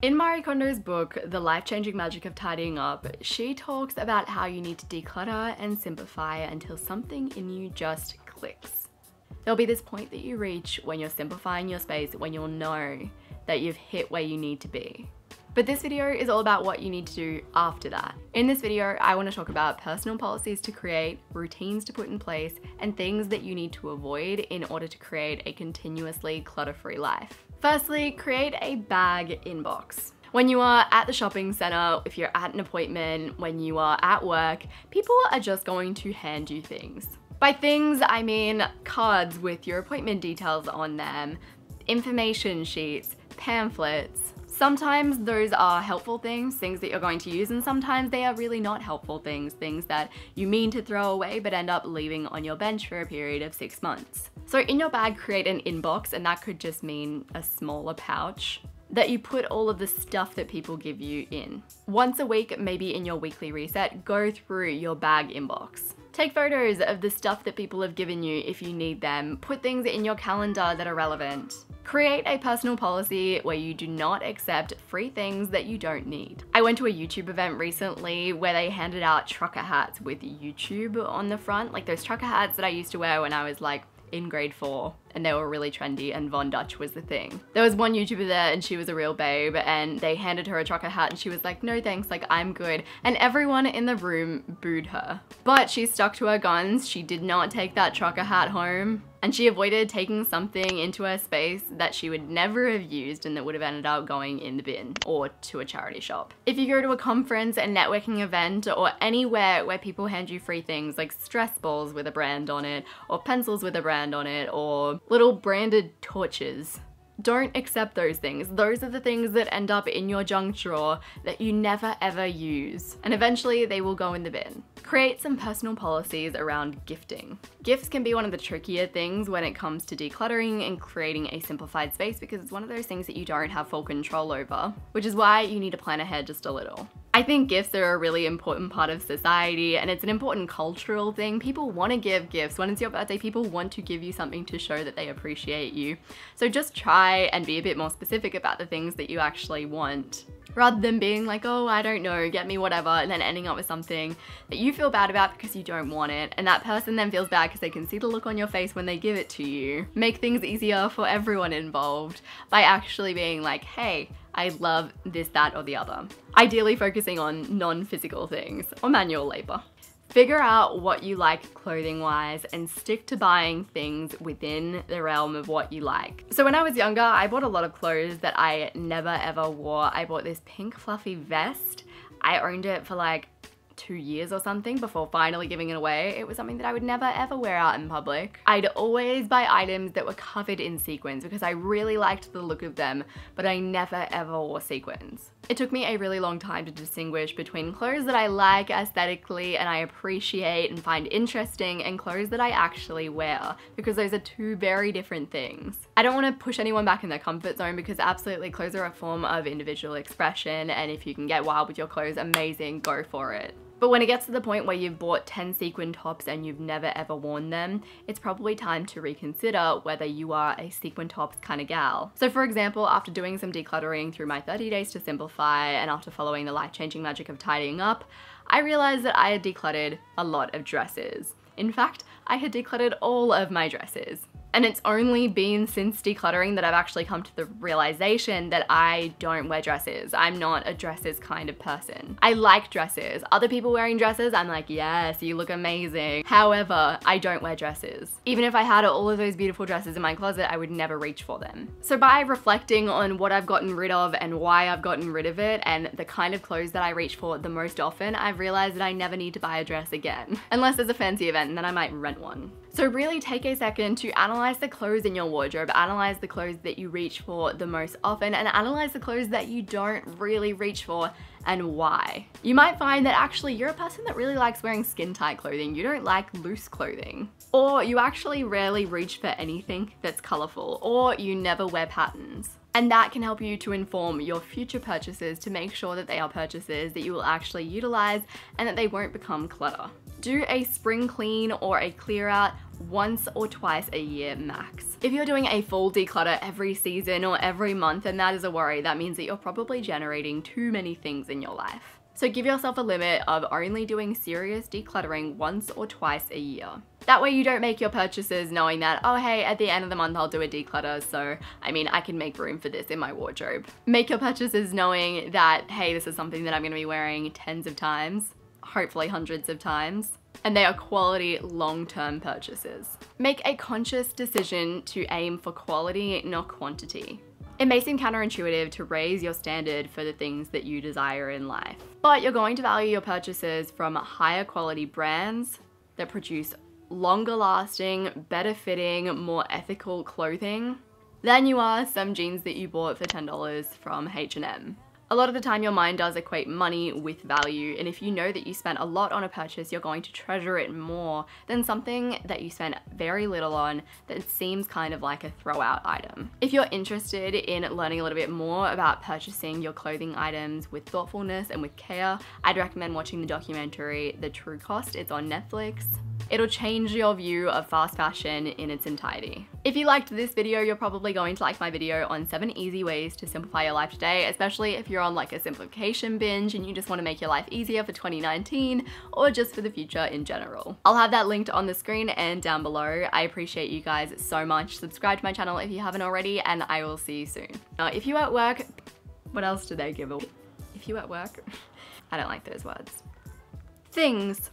In Marie Kondo's book, The Life-Changing Magic of Tidying Up, she talks about how you need to declutter and simplify until something in you just clicks. There'll be this point that you reach when you're simplifying your space, when you'll know that you've hit where you need to be. But this video is all about what you need to do after that. In this video, I want to talk about personal policies to create, routines to put in place, and things that you need to avoid in order to create a continuously clutter-free life. Firstly, create a bag inbox. When you are at the shopping center, if you're at an appointment, when you are at work, people are just going to hand you things. By things, I mean cards with your appointment details on them, information sheets, pamphlets. Sometimes those are helpful things that you're going to use, and sometimes they are really not helpful things that you mean to throw away but end up leaving on your bench for a period of 6 months. So in your bag, create an inbox, and that could just mean a smaller pouch that you put all of the stuff that people give you in. Once a week, maybe in your weekly reset, go through your bag inbox. Take photos of the stuff that people have given you if you need them. Put things in your calendar that are relevant. Create a personal policy where you do not accept free things that you don't need. I went to a YouTube event recently where they handed out trucker hats with YouTube on the front, like those trucker hats that I used to wear when I was like in grade 4, and they were really trendy and Von Dutch was the thing. There was one YouTuber there and she was a real babe, and they handed her a trucker hat and she was like, no thanks, like I'm good. And everyone in the room booed her. But she stuck to her guns. She did not take that trucker hat home, and she avoided taking something into her space that she would never have used and that would have ended up going in the bin or to a charity shop. If you go to a conference, a networking event, or anywhere where people hand you free things like stress balls with a brand on it, or pencils with a brand on it, or little branded torches, don't accept those things. Those are the things that end up in your junk drawer that you never ever use, and eventually they will go in the bin. Create some personal policies around gifting. Gifts can be one of the trickier things when it comes to decluttering and creating a simplified space, because it's one of those things that you don't have full control over, which is why you need to plan ahead just a little. I think gifts are a really important part of society, and it's an important cultural thing. People want to give gifts. When it's your birthday, people want to give you something to show that they appreciate you. So just try and be a bit more specific about the things that you actually want, rather than being like, oh, I don't know, get me whatever, and then ending up with something that you feel bad about because you don't want it, and that person then feels bad because they can see the look on your face when they give it to you. Make things easier for everyone involved by actually being like, hey, I love this, that, or the other. Ideally focusing on non-physical things or manual labor. Figure out what you like clothing-wise and stick to buying things within the realm of what you like. So when I was younger, I bought a lot of clothes that I never ever wore. I bought this pink fluffy vest. I owned it for like 2 years or something before finally giving it away. It was something that I would never ever wear out in public. I'd always buy items that were covered in sequins because I really liked the look of them, but I never ever wore sequins. It took me a really long time to distinguish between clothes that I like aesthetically and I appreciate and find interesting, and clothes that I actually wear, because those are two very different things. I don't want to push anyone back in their comfort zone, because absolutely clothes are a form of individual expression, and if you can get wild with your clothes, amazing, go for it. But when it gets to the point where you've bought 10 sequin tops and you've never ever worn them, it's probably time to reconsider whether you are a sequin tops kind of gal. So for example, after doing some decluttering through my 30 days to simplify and after following the life-changing magic of tidying up, I realized that I had decluttered a lot of dresses. In fact, I had decluttered all of my dresses. And it's only been since decluttering that I've actually come to the realization that I don't wear dresses. I'm not a dresses kind of person. I like dresses. Other people wearing dresses, I'm like, yes, you look amazing. However, I don't wear dresses. Even if I had all of those beautiful dresses in my closet, I would never reach for them. So by reflecting on what I've gotten rid of and why I've gotten rid of it and the kind of clothes that I reach for the most often, I've realized that I never need to buy a dress again. Unless there's a fancy event, and then I might rent one. So really take a second to analyze the clothes in your wardrobe, analyze the clothes that you reach for the most often, and analyze the clothes that you don't really reach for and why. You might find that actually you're a person that really likes wearing skin-tight clothing. You don't like loose clothing. Or you actually rarely reach for anything that's colorful, or you never wear patterns. And that can help you to inform your future purchases to make sure that they are purchases that you will actually utilize and that they won't become clutter. Do a spring clean or a clear out once or twice a year max. If you're doing a full declutter every season or every month, then that is a worry. That means that you're probably generating too many things in your life. So give yourself a limit of only doing serious decluttering once or twice a year. That way you don't make your purchases knowing that, oh hey, at the end of the month I'll do a declutter, so I mean I can make room for this in my wardrobe. Make your purchases knowing that, hey, this is something that I'm gonna be wearing tens of times, hopefully hundreds of times, and they are quality long-term purchases. Make a conscious decision to aim for quality, not quantity. It may seem counterintuitive to raise your standard for the things that you desire in life, but you're going to value your purchases from higher quality brands that produce longer lasting, better fitting, more ethical clothing than you are some jeans that you bought for $10 from H&M. A lot of the time your mind does equate money with value, and if you know that you spent a lot on a purchase, you're going to treasure it more than something that you spent very little on that seems kind of like a throwout item. If you're interested in learning a little bit more about purchasing your clothing items with thoughtfulness and with care, I'd recommend watching the documentary The True Cost. It's on Netflix. It'll change your view of fast fashion in its entirety. If you liked this video, you're probably going to like my video on 7 easy ways to simplify your life today, especially if you're on like a simplification binge and you just want to make your life easier for 2019 or just for the future in general. I'll have that linked on the screen and down below. I appreciate you guys so much. Subscribe to my channel if you haven't already, and I will see you soon. Now, if you at work, what else do they give a? If you at work, I don't like those words. Things.